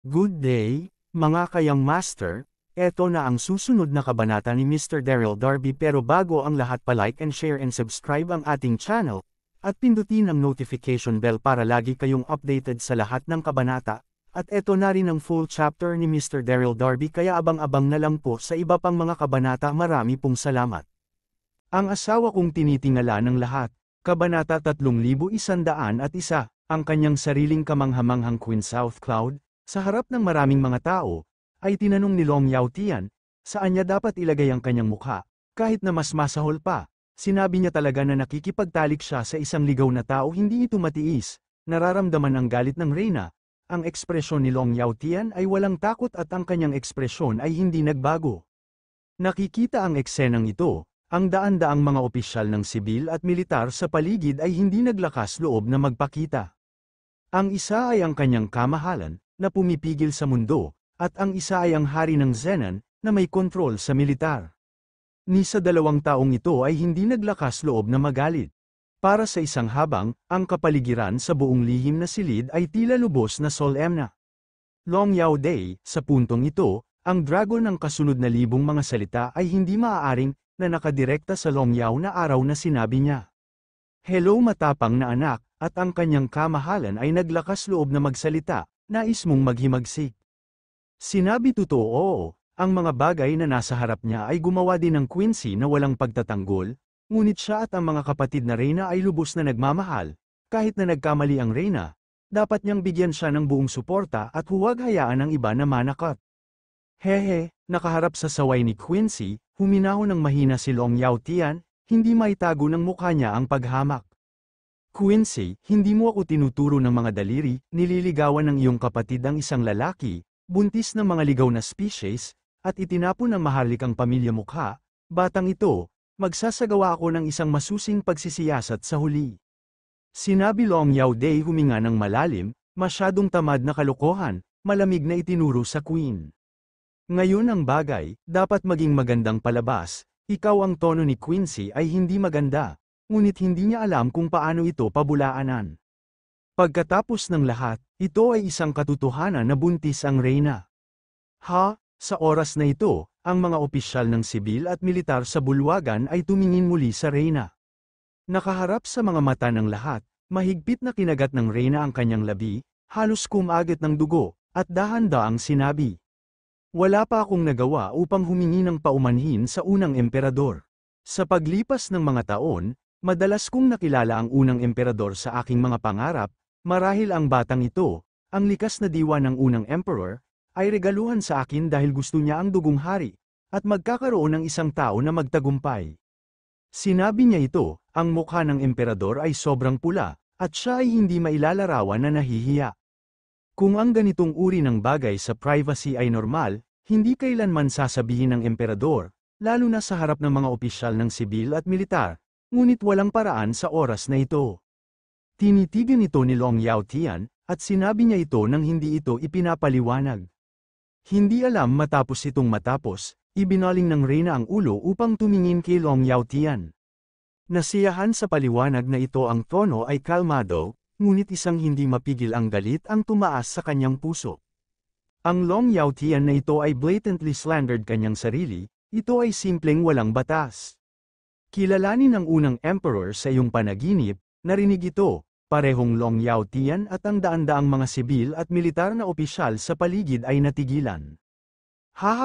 Good day, mga kayang master, eto na ang susunod na kabanata ni Mr. Daryl Darby pero bago ang lahat pa-like and share and subscribe ang ating channel, at pindutin ang notification bell para lagi kayong updated sa lahat ng kabanata, at eto na rin ang full chapter ni Mr. Daryl Darby kaya abang-abang na lang po sa iba pang mga kabanata. Marami pong salamat. Ang asawa kong tinitingala ng lahat, Kabanata 3101, ang kanyang sariling kamanghamanghang Queen South Cloud, sa harap ng maraming mga tao, ay tinanong ni Long Yaotian, saan niya dapat ilagay ang kanyang mukha, kahit na mas masahol pa. Sinabi niya talaga na nakikipagtalik siya sa isang ligaw na tao, hindi ito matiis, nararamdaman ang galit ng reyna. Ang ekspresyon ni Long Yaotian ay walang takot at ang kanyang ekspresyon ay hindi nagbago. Nakikita ang eksenang ito, ang daan-daang mga opisyal ng sibil at militar sa paligid ay hindi naglakas loob na magpakita. Ang isa ay ang kanyang kamahalan, na pumipigil sa mundo, at ang isa ay ang hari ng Zenan, na may kontrol sa militar. Ni sa dalawang taong ito ay hindi naglakas loob na magalit. Para sa isang habang, ang kapaligiran sa buong lihim na silid ay tila lubos na solemna. Long Yao Day, sa puntong ito, ang dragon ng kasunod na libong mga salita ay hindi maaaring, na nakadirekta sa Long Yao na araw na sinabi niya. Hello matapang na anak, at ang kanyang kamahalan ay naglakas loob na magsalita. Nais mong maghimagsik. Sinabi totoo, ang mga bagay na nasa harap niya ay gumawa din ng Quincy na walang pagtatanggol, ngunit siya at ang mga kapatid na reyna ay lubos na nagmamahal, kahit na nagkamali ang reyna, dapat niyang bigyan siya ng buong suporta at huwag hayaan ang iba na manakot. Hehe, nakaharap sa saway ni Quincy, huminahon ng mahina si Long Yaotian, hindi maitago ng mukha niya ang paghamak. Quincy, hindi mo ako tinuturo ng mga daliri, nililigawan ng iyong kapatid ang isang lalaki, buntis ng mga ligaw na species, at itinapon ng maharlikang pamilya mukha, batang ito, magsasagawa ako ng isang masusing pagsisiyasat sa huli. Sinabi Long Yao Day huminga ng malalim, masyadong tamad na kalokohan, malamig na itinuro sa Queen. Ngayon ang bagay, dapat maging magandang palabas, ikaw ang tono ni Quincy ay hindi maganda. Ngunit hindi niya alam kung paano ito pabulaanan. Pagkatapos ng lahat, ito ay isang katotohanan na buntis ang reyna. Sa oras na ito, ang mga opisyal ng sibil at militar sa bulwagan ay tumingin muli sa reyna. Nakaharap sa mga mata ng lahat, mahigpit na kinagat ng reyna ang kanyang labi, halos kumagat ng dugo, at dahan-daang sinabi. Wala pa akong nagawa upang humingi ng paumanhin sa unang emperador. Sa paglipas ng mga taon, madalas kong nakilala ang unang emperador sa aking mga pangarap, marahil ang batang ito, ang likas na diwa ng unang emperor, ay regaluhan sa akin dahil gusto niya ang dugong hari, at magkakaroon ng isang tao na magtagumpay. Sinabi niya ito, ang mukha ng emperador ay sobrang pula, at siya ay hindi mailalarawan na nahihiya. Kung ang ganitong uri ng bagay sa privacy ay normal, hindi kailanman sasabihin ng emperador, lalo na sa harap ng mga opisyal ng sibil at militar, ngunit walang paraan sa oras na ito. Tinitigan ito ni Long Yaotian, at sinabi niya ito nang hindi ito ipinapaliwanag. Hindi alam matapos itong matapos, ibinaling ng reyna ang ulo upang tumingin kay Long Yaotian. Nasiyahan sa paliwanag na ito ang tono ay kalmado, ngunit isang hindi mapigil ang galit ang tumaas sa kanyang puso. Ang Long Yaotian na ito ay blatantly slandered kanyang sarili, ito ay simpleng walang batas. Kilalanin ang unang emperor sa iyong panaginip, narinig ito, parehong Long Yaotian at ang daan-daang mga sibil at militar na opisyal sa paligid ay natigilan.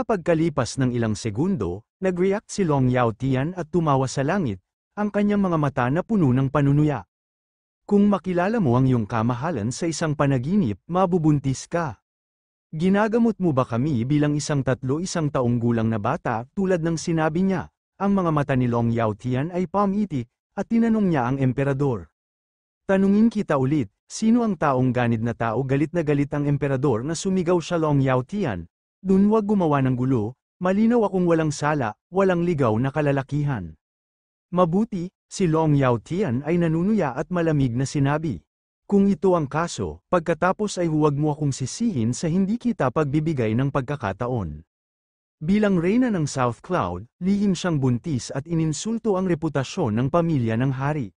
Pagkalipas ng ilang segundo, nag-react si Long Yaotian at tumawa sa langit, ang kanyang mga mata na puno ng panunuya. Kung makilala mo ang iyong kamahalan sa isang panaginip, mabubuntis ka. Ginagamot mo ba kami bilang isang taong gulang na bata tulad ng sinabi niya? Ang mga mata ni Long Yaotian ay pumitik, at tinanong niya ang emperador. Tanungin kita ulit, sino ang taong ganid na tao? Galit na galit ang emperador na sumigaw siya. Long Yaotian, dun wag gumawa ng gulo, malinaw akong walang sala, walang ligaw na kalalakihan. Mabuti, si Long Yaotian ay nanunuya at malamig na sinabi. Kung ito ang kaso, pagkatapos ay huwag mo akong sisihin sa hindi kita pagbibigay ng pagkakataon. Bilang reyna ng South Cloud, lihim siyang buntis at ininsulto ang reputasyon ng pamilya ng hari.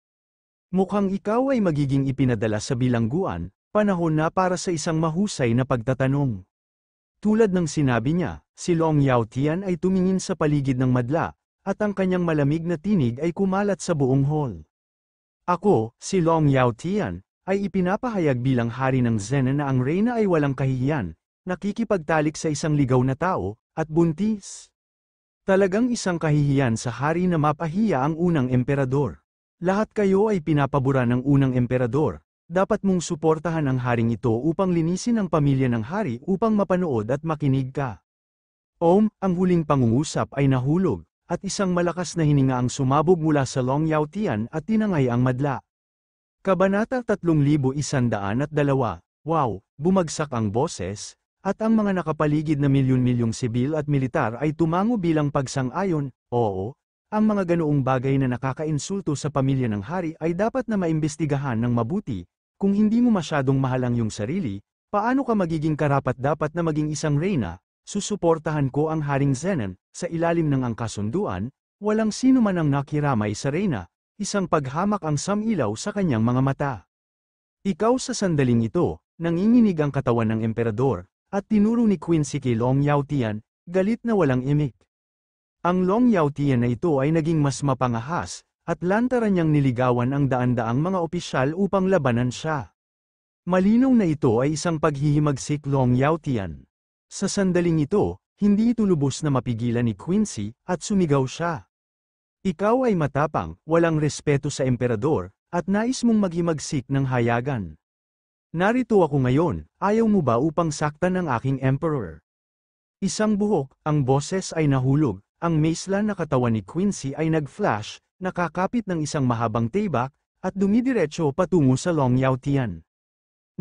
Mukhang ikaw ay magiging ipinadala sa bilangguan, Panahon na para sa isang mahusay na pagtatanong. Tulad ng sinabi niya, si Long Yaotian ay tumingin sa paligid ng madla, at ang kanyang malamig na tinig ay kumalat sa buong hall. Ako, si Long Yaotian, ay ipinapahayag bilang hari ng Zenan na ang reyna ay walang kahihiyan, nakikipagtalik sa isang ligaw na tao, at buntis. Talagang isang kahihiyan sa hari na mapahiya ang unang emperador. Lahat kayo ay pinapabura ng unang emperador. Dapat mong suportahan ang haring ito upang linisin ang pamilya ng hari upang mapanood at makinig ka. Ang huling pangungusap ay nahulog, at isang malakas na hininga ang sumabog mula sa Long Yaotian at tinangay ang madla. Kabanata 3102. Wow, bumagsak ang boses, at ang mga nakapaligid na milyon-milyong sibil at militar ay tumango bilang pagsang-ayon. Oo, ang mga ganoong bagay na nakakainsulto sa pamilya ng hari ay dapat na maimbestigahan ng mabuti. Kung hindi mo masyadong mahal ang iyong sarili, paano ka magiging karapat-dapat na maging isang reyna? Susuportahan ko ang haring Zenan, sa ilalim ng angkasunduan, walang sino man ang nakiramay sa reyna, isang paghamak ang samilaw sa kanyang mga mata. Ikaw sa sandaling ito, nanginginig ang katawan ng emperador, at tinuro ni Quincy kay Long Yaotian, galit na walang imik. Ang Long Yaotian na ito ay naging mas mapangahas, at lantaran niyang niligawan ang daan-daang mga opisyal upang labanan siya. Malinaw na ito ay isang paghihimagsik Long Yaotian. Sa sandaling ito, hindi ito lubos na mapigilan ni Quincy, at sumigaw siya. Ikaw ay matapang, walang respeto sa emperador, at nais mong maghimagsik ng hayagan. Narito ako ngayon, ayaw mo ba upang saktan ang aking emperor? Isang buhok, ang boses ay nahulog, ang maislan na katawan ni Quincy ay nag-flash, nakakapit ng isang mahabang tibak, at dumidiretso patungo sa Long Yaotian.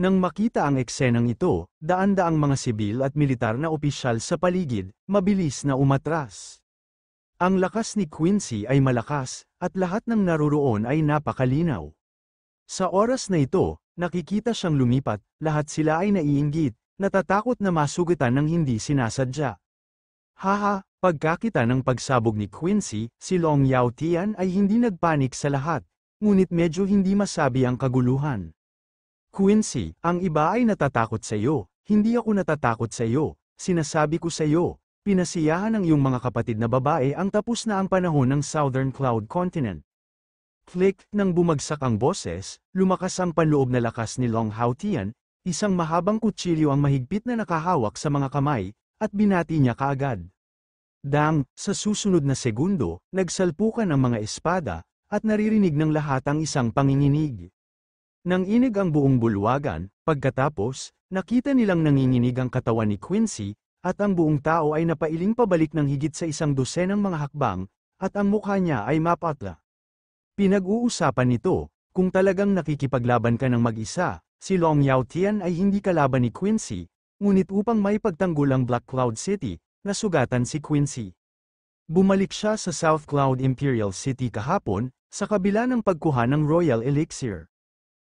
Nang makita ang eksenang ito, daan-daang mga sibil at militar na opisyal sa paligid, mabilis na umatras. Ang lakas ni Quincy ay malakas, at lahat ng naroroon ay napakalinaw. Sa oras na ito, nakikita siyang lumipat, lahat sila ay naiinggit, natatakot na masugatan ng hindi sinasadya. Haha, pagkakita ng pagsabog ni Quincy, si Long Yaotian ay hindi nagpanik sa lahat, ngunit medyo hindi masabi ang kaguluhan. Quincy, ang iba ay natatakot sa iyo, hindi ako natatakot sa iyo, sinasabi ko sa iyo, pinasiyahan ng iyong mga kapatid na babae ang tapos na ang panahon ng Southern Cloud Continent. Click, nang bumagsak ang boses, lumakas ang panloob na lakas ni Long Yaotian, isang mahabang kutsilyo ang mahigpit na nakahawak sa mga kamay, at binati niya kaagad. Dang, sa susunod na segundo, nagsalpukan ang mga espada, at naririnig ng lahat ang isang panginginig. Nang inig ang buong bulwagan, pagkatapos, nakita nilang nanginginig ang katawan ni Quincy, at ang buong tao ay napailing pabalik ng higit sa 100 mga hakbang, at ang mukha niya ay mapatla. Pinag-uusapan nito, kung talagang nakikipaglaban ka ng mag-isa, si Long Yaotian ay hindi kalaban ni Quincy, ngunit upang may pagtanggol ang Black Cloud City, nasugatan si Quincy. Bumalik siya sa South Cloud Imperial City kahapon, sa kabila ng pagkuha ng Royal Elixir.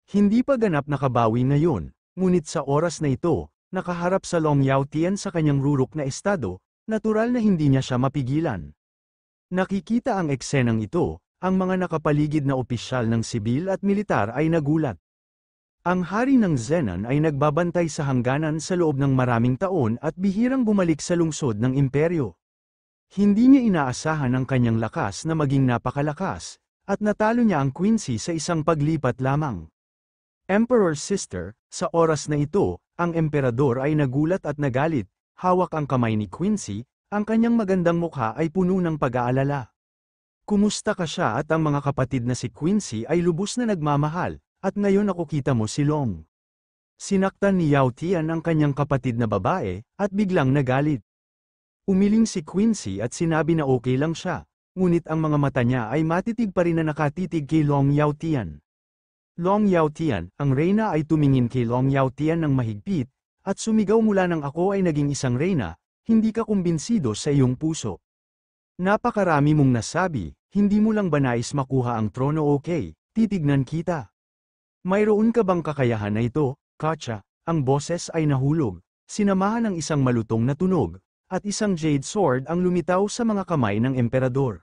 Hindi pa ganap nakabawi ngayon, ngunit sa oras na ito, nakaharap sa Long Yaotian sa kanyang rurok na estado, natural na hindi niya siya mapigilan. Nakikita ang eksenang ito, ang mga nakapaligid na opisyal ng sibil at militar ay nagulat. Ang hari ng Zenan ay nagbabantay sa hangganan sa loob ng maraming taon at bihirang bumalik sa lungsod ng imperyo. Hindi niya inaasahan ang kanyang lakas na maging napakalakas, at natalo niya ang Quincy sa isang paglipat lamang. Emperor's Sister, sa oras na ito, ang emperador ay nagulat at nagalit, hawak ang kamay ni Quincy, ang kanyang magandang mukha ay puno ng pag-aalala. Kumusta ka siya at ang mga kapatid na si Quincy ay lubos na nagmamahal, at ngayon nakukita mo si Long. Sinaktan ni Yaotian ang kanyang kapatid na babae, at biglang nagalit. Umiling si Quincy at sinabi na okay lang siya, ngunit ang mga mata niya ay matitig pa rin na nakatitig kay Long Yaotian. Long Yaotian, ang reyna ay tumingin kay Long Yaotian ng mahigpit, at sumigaw mula nang ako ay naging isang reyna, hindi ka kumbinsido sa iyong puso. Napakarami mong nasabi, hindi mo lang ba nais makuha ang trono okay, titignan kita. Mayroon ka bang kakayahan na ito, Katya? Ang boses ay nahulog, sinamahan ng isang malutong na tunog, at isang jade sword ang lumitaw sa mga kamay ng emperador.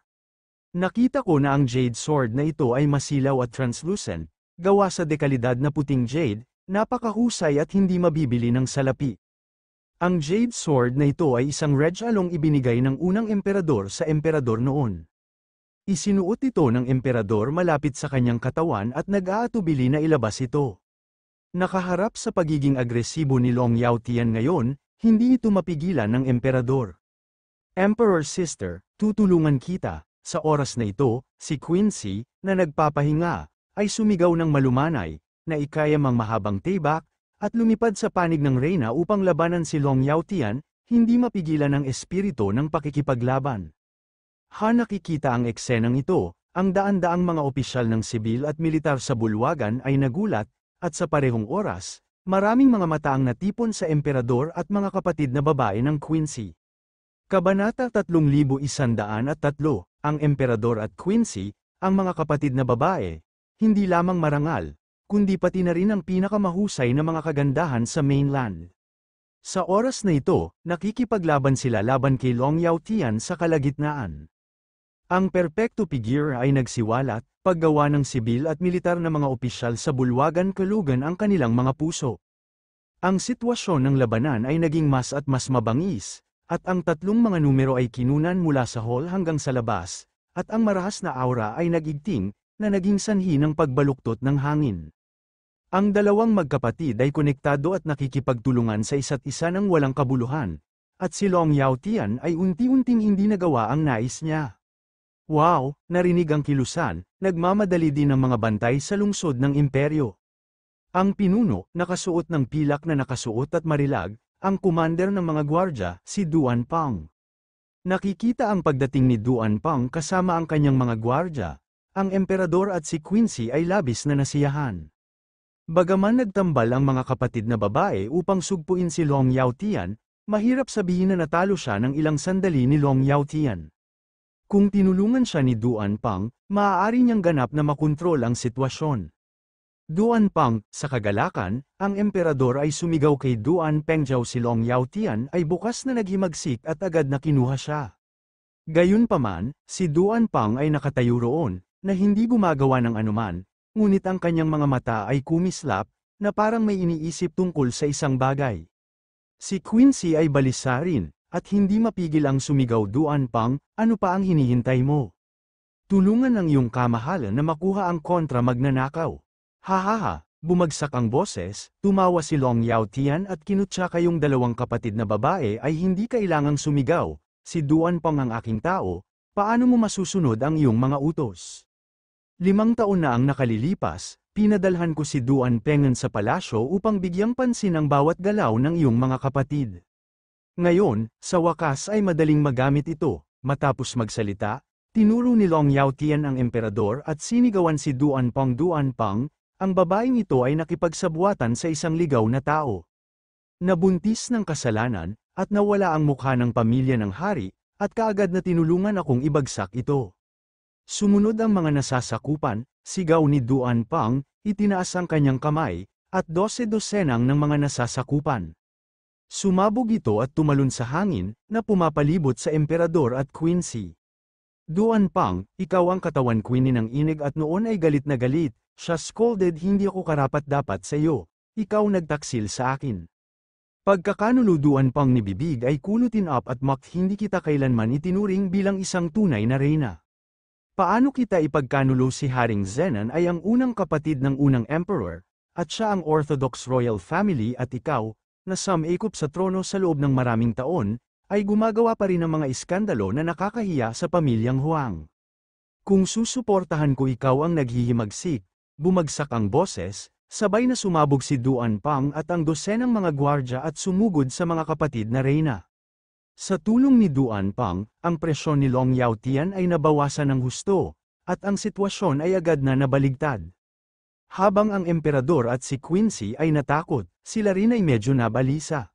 Nakita ko na ang jade sword na ito ay masilaw at translucent, gawa sa dekalidad na puting jade, Napakahusay at hindi mabibili ng salapi. Ang Jade Sword na ito ay isang regalong ibinigay ng unang emperador sa emperador noon. Isinuot ito ng emperador malapit sa kanyang katawan at nag-aatubili na ilabas ito. Nakaharap sa pagiging agresibo ni Long Yaotian ngayon, hindi ito mapigilan ng emperador. Emperor Sister, tutulungan kita. Sa oras na ito, si Quincy, na nagpapahinga, ay sumigaw ng malumanay, na ikayam ang mahabang tibak, at lumipad sa panig ng reyna upang labanan si Long Yaotian, hindi mapigilan ng espiritu ng pakikipaglaban. Nakikita ang eksenang ito, ang daan-daang mga opisyal ng sibil at militar sa bulwagan ay nagulat, at sa parehong oras, maraming mga mata ang natipon sa emperador at mga kapatid na babae ng Quincy. Kabanata 3103, ang emperador at Quincy, ang mga kapatid na babae, hindi lamang marangal, kundi pati na rin ang pinakamahusay na mga kagandahan sa mainland. Sa oras na ito, nakikipaglaban sila laban kay Long Yaotian sa kalagitnaan. Ang perpekto figure ay nagsiwalat, paggawa ng sibil at militar na mga opisyal sa bulwagan kalugan ang kanilang mga puso. Ang sitwasyon ng labanan ay naging mas at mas mabangis, at ang tatlong mga numero ay kinunan mula sa hall hanggang sa labas, at ang marahas na aura ay nagigting, na naging sanhi ng pagbaluktot ng hangin. Ang dalawang magkapatid ay konektado at nakikipagtulungan sa isa't isa ng walang kabuluhan, at si Long Yaotian ay unti-unting hindi nagawa ang nais niya. Wow, narinig ang kilusan, nagmamadali din ang mga bantay sa lungsod ng imperyo. Ang pinuno, nakasuot ng pilak na nakasuot at marilag, ang commander ng mga gwardya, si Duan Pang. Nakikita ang pagdating ni Duan Pang kasama ang kanyang mga gwardya. Ang emperador at si Quincy ay labis na nasiyahan. Bagaman nagtambal ang mga kapatid na babae upang sugpuin si Long Yaotian, mahirap sabihin na natalo siya ng ilang sandali ni Long Yaotian. Kung tinulungan siya ni Duan Pang, maaari niyang ganap na makontrol ang sitwasyon. Duan Pang, sa kagalakan, ang emperador ay sumigaw kay Duan Pengjiao si Long Yaotian ay bukas na naghimagsik at agad na kinuha siya. Gayunpaman, si Duan Pang ay nakatayo roon, na hindi gumagawa ng anuman, ngunit ang kanyang mga mata ay kumislap, na parang may iniisip tungkol sa isang bagay. Si Quincy ay balisa rin, at hindi mapigil ang sumigaw. Duan Pang, ano pa ang hinihintay mo? Tulungan ang iyong kamahalan na makuha ang kontra magnanakaw. Hahaha, bumagsak ang boses, tumawa si Long Yaotian at kinutya kayong dalawang kapatid na babae ay hindi kailangang sumigaw, si Duan Pang ang aking tao, paano mo masusunod ang iyong mga utos? 5 taon na ang nakalilipas, pinadalhan ko si Duan Pengen sa palasyo upang bigyang pansin ang bawat galaw ng iyong mga kapatid. Ngayon, sa wakas ay madaling magamit ito. Matapos magsalita, tinuro ni Long Yaotian ang emperador at sinigawan si Duan Pang. Duan Pang, ang babaeng ito ay nakipagsabuatan sa isang ligaw na tao. Nabuntis ng kasalanan, at nawala ang mukha ng pamilya ng hari, at kaagad na tinulungan akong ibagsak ito. Sumunod ang mga nasasakupan, sigaw ni Duan Pang, itinaas ang kanyang kamay, at 12 ng mga nasasakupan. Sumabog ito at tumalon sa hangin, na pumapalibot sa emperador at Quincy. Duan Pang, ikaw ang katawan Queenie ng inig at noon ay galit na galit, siya scolded, hindi ako karapat-dapat sa iyo, ikaw nagtaksil sa akin. Pagkakanulo Duan Pang ni bibig ay kulutin up at hindi kita kailanman itinuring bilang isang tunay na reyna. Paano kita ipagkanulo? Si Haring Zenan ay ang unang kapatid ng unang emperor, at siya ang orthodox royal family at ikaw, na sumikop sa trono sa loob ng maraming taon, ay gumagawa pa rin ng mga iskandalo na nakakahiya sa pamilyang Huang. Kung susuportahan ko ikaw ang naghihimagsik, bumagsak ang boses, sabay na sumabog si Duan Pang at ang dosenang mga gwardya at sumugod sa mga kapatid na reyna. Sa tulong ni Duan Pang, ang presyon ni Long Yaotian ay nabawasan ng husto, at ang sitwasyon ay agad na nabaligtad. Habang ang emperador at si Quincy ay natakot, sila rin ay medyo nabalisa.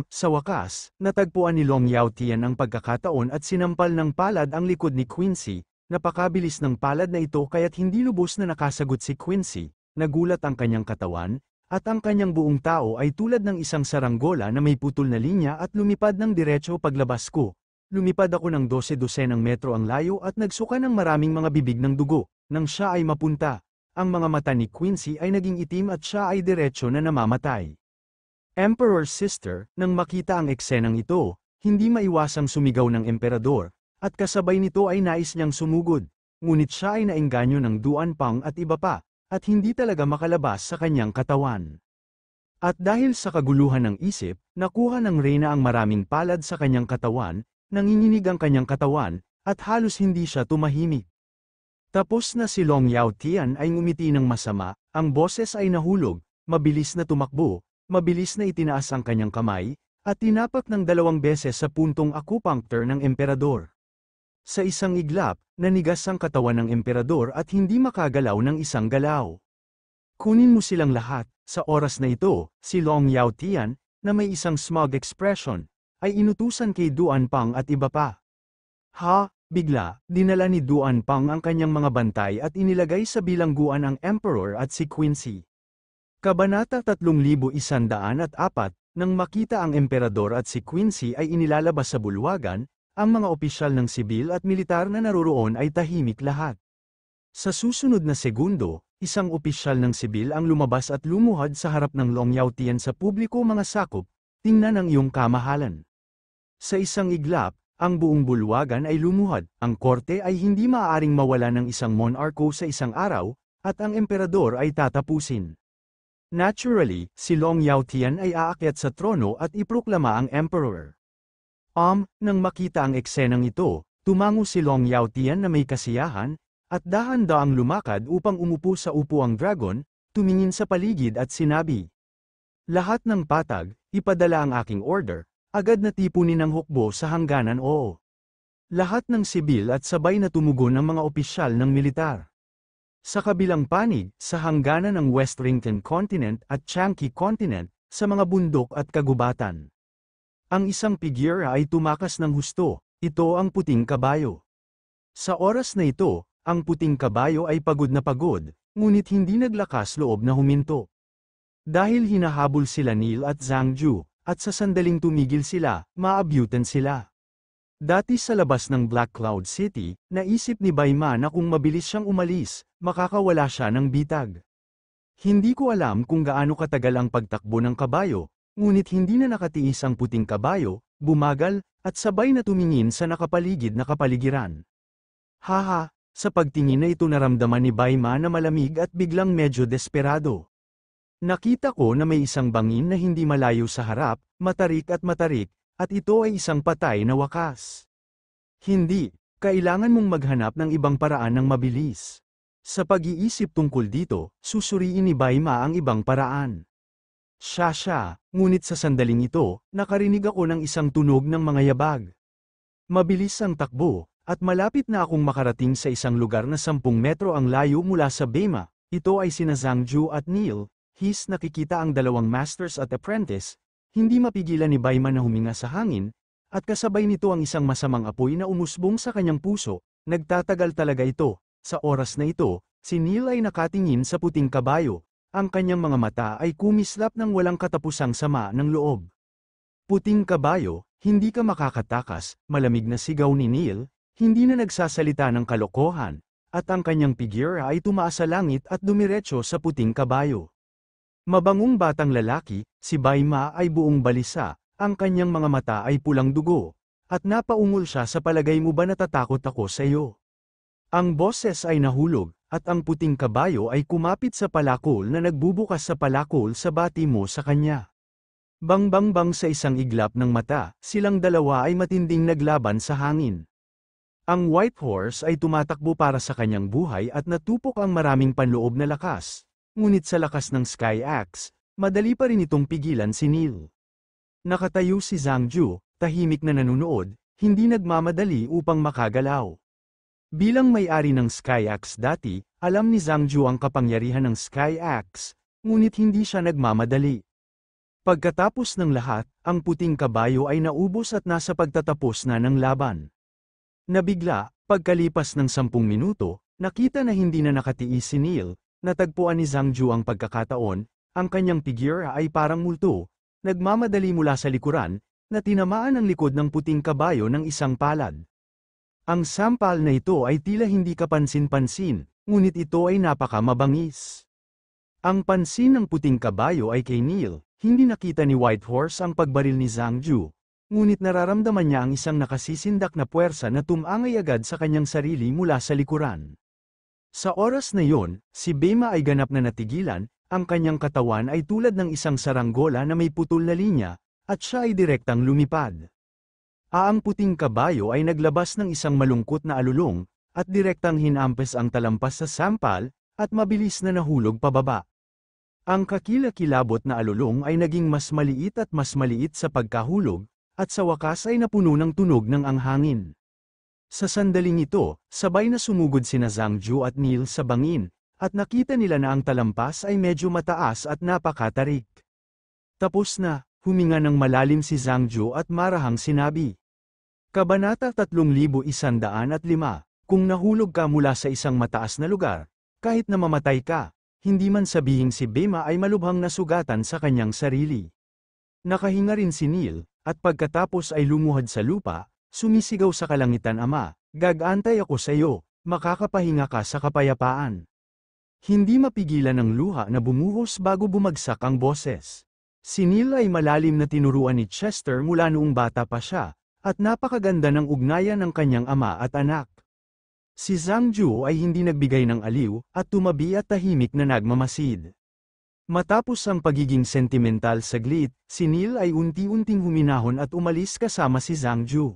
Sa wakas, natagpuan ni Long Yaotian ang pagkakataon at sinampal ng palad ang likod ni Quincy. Napakabilis ng palad na ito kaya't hindi lubos na nakasagot si Quincy, nagulat ang kanyang katawan, at ang kanyang buong tao ay tulad ng isang saranggola na may putol na linya at lumipad ng diretso paglabas ko. Lumipad ako ng 12 metro ang layo at nagsuka ng maraming mga bibig ng dugo, nang siya ay mapunta. ang mga mata ni Quincy ay naging itim at siya ay diretsyo na namamatay. Emperor's sister, nang makita ang eksenang ito, hindi maiwasang sumigaw ng emperador, at kasabay nito ay nais niyang sumugod, ngunit siya ay naengganyo ng Duan Pang at iba pa, at hindi talaga makalabas sa kanyang katawan. At dahil sa kaguluhan ng isip, nakuha ng Reyna ang maraming palad sa kanyang katawan, nanginginig ang kanyang katawan, at halos hindi siya tumahimik. Tapos na si Long Yao Tian ay ngumiti ng masama, ang boses ay nahulog, mabilis na tumakbo, mabilis na itinaas ang kanyang kamay, at tinapak ng 2 beses sa puntong acupuncture ng emperador. Sa isang iglap, nanigas ang katawan ng emperador at hindi makagalaw ng isang galaw. Kunin mo silang lahat. Sa oras na ito, si Long Yao Tian, na may isang smug expression, ay inutusan kay Duan Pang at iba pa. Bigla, dinala ni Duan Pang ang kanyang mga bantay at inilagay sa bilangguan ang Emperor at si Quincy. Kabanata 3104, nang makita ang Emperador at si Quincy ay inilalabas sa bulwagan, ang mga opisyal ng sibil at militar na naroroon ay tahimik lahat. Sa susunod na segundo, isang opisyal ng sibil ang lumabas at lumuhad sa harap ng Long Yao Tian sa publiko, mga sakop, tingnan ang iyong kamahalan. Sa isang iglap, ang buong bulwagan ay lumuhad, ang korte ay hindi maaaring mawala ng isang monarko sa isang araw, at ang emperador ay tatapusin. Naturally, si Long Yao Tian ay aakyat sa trono at iproklama ang emperor. Nang makita ang eksenang ito, tumango si Long Yao Tian na may kasiyahan, at dahan-daang lumakad upang umupo sa upuang dragon, tumingin sa paligid at sinabi, "Lahat ng patag, ipadala ang aking order." Agad na tipunin ng hukbo sa hangganan, oo. Lahat ng sibil at sabay na tumugon ang mga opisyal ng militar. Sa kabilang panig, sa hangganan ng Westrington Continent at Changi Continent, sa mga bundok at kagubatan. Ang isang figura ay tumakas ng husto, ito ang puting kabayo. Sa oras na ito, ang puting kabayo ay pagod na pagod, ngunit hindi naglakas loob na huminto. Dahil hinahabol sila Neil at Zhang Ju, at sa sandaling tumigil sila, maabyutan sila. Dati sa labas ng Black Cloud City, naisip ni Bai Ma na kung mabilis siyang umalis, makakawala siya ng bitag. Hindi ko alam kung gaano katagal ang pagtakbo ng kabayo, ngunit hindi na nakatiis ang puting kabayo, bumagal, at sabay na tumingin sa nakapaligid na kapaligiran. Sa pagtingin na ito naramdaman ni Bai Ma na malamig at biglang medyo desperado. Nakita ko na may isang bangin na hindi malayo sa harap, matarik, at ito ay isang patay na wakas. Hindi, kailangan mong maghanap ng ibang paraan ng mabilis. Sa pag-iisip tungkol dito, susuriin ni Bai Ma ang ibang paraan. Ngunit sa sandaling ito, nakarinig ako ng isang tunog ng mga yabag. Mabilis ang takbo, at malapit na akong makarating sa isang lugar na 10 metro ang layo mula sa Bema. Ito ay sina Zhang Ju at Neil. Nakikita ang 2 masters at apprentice, hindi mapigilan ni Bai Ma na huminga sa hangin, at kasabay nito ang isang masamang apoy na umusbong sa kanyang puso. Nagtatagal talaga ito. Sa oras na ito, si Neil ay nakatingin sa puting kabayo, ang kanyang mga mata ay kumislap ng walang katapusang sama ng loob. Puting kabayo, hindi ka makakatakas, malamig na sigaw ni Neil, hindi na nagsasalita ng kalokohan, at ang kanyang figura ay tumaas sa langit at dumiretso sa puting kabayo. Mabangong batang lalaki, si Bai Ma ay buong balisa, ang kanyang mga mata ay pulang dugo, at napaungol siya sa palagay mo ba natatakot ako sa iyo? Ang boses ay nahulog, at ang puting kabayo ay kumapit sa palakol na nagbubukas sa palakol sa bati mo sa kanya. Bang sa isang iglap ng mata, silang dalawa ay matinding naglaban sa hangin. Ang White Horse ay tumatakbo para sa kanyang buhay at natupok ang maraming panloob na lakas. Ngunit sa lakas ng Sky Axe, madali pa rin itong pigilan si Neil. Nakatayo si Zhang Ju, tahimik na nanunood, hindi nagmamadali upang makagalaw. Bilang may-ari ng Sky Axe dati, alam ni Zhang Ju ang kapangyarihan ng Sky Axe, ngunit hindi siya nagmamadali. Pagkatapos ng lahat, ang puting kabayo ay naubos at nasa pagtatapos na ng laban. Nabigla, pagkalipas ng 10 minuto, nakita na hindi na nakatiis si Neil. Natagpuan ni Zhang Ju ang pagkakataon, ang kanyang figura ay parang multo, nagmamadali mula sa likuran, na tinamaan ang likod ng puting kabayo ng isang palad. Ang sampal na ito ay tila hindi kapansin-pansin, ngunit ito ay napaka-mabangis. Ang pansin ng puting kabayo ay kay Neil, hindi nakita ni Whitehorse ang pagbaril ni Zhang Ju, ngunit nararamdaman niya ang isang nakasisindak na puwersa na tumangay agad sa kanyang sarili mula sa likuran. Sa oras na yon, si Bema ay ganap na natigilan, ang kanyang katawan ay tulad ng isang saranggola na may putol na linya, at siya ay direktang lumipad. Ang puting kabayo ay naglabas ng isang malungkot na alulong, at direktang hinampes ang talampas sa sampal, at mabilis na nahulog pababa. Ang kakilakilabot na alulong ay naging mas maliit at mas maliit sa pagkahulog, at sa wakas ay napuno ng tunog ng anghangin. Sa sandaling ito, sabay na sumugod sina Zhang Ju at Neil sa bangin, at nakita nila na ang talampas ay medyo mataas at napakatarik. Tapos na, huminga ng malalim si Zhang Ju at marahang sinabi. Kabanata 3105, kung nahulog ka mula sa isang mataas na lugar, kahit na mamatay ka, hindi man sabihing si Bema ay malubhang nasugatan sa kanyang sarili. Nakahinga rin si Neil, at pagkatapos ay lumuhad sa lupa, sumisigaw sa kalangitan, Ama, gagantay ako sa iyo, makakapahinga ka sa kapayapaan. Hindi mapigilan ng luha na bumuhos bago bumagsak ang boses. Si Neil ay malalim na tinuruan ni Chester mula noong bata pa siya, at napakaganda ng ugnayan ng kanyang ama at anak. Si Zhang Ju ay hindi nagbigay ng aliw, at tumabi at tahimik na nagmamasid. Matapos ang pagiging sentimental saglit, si Neil ay unti-unting huminahon at umalis kasama si Zhang Ju.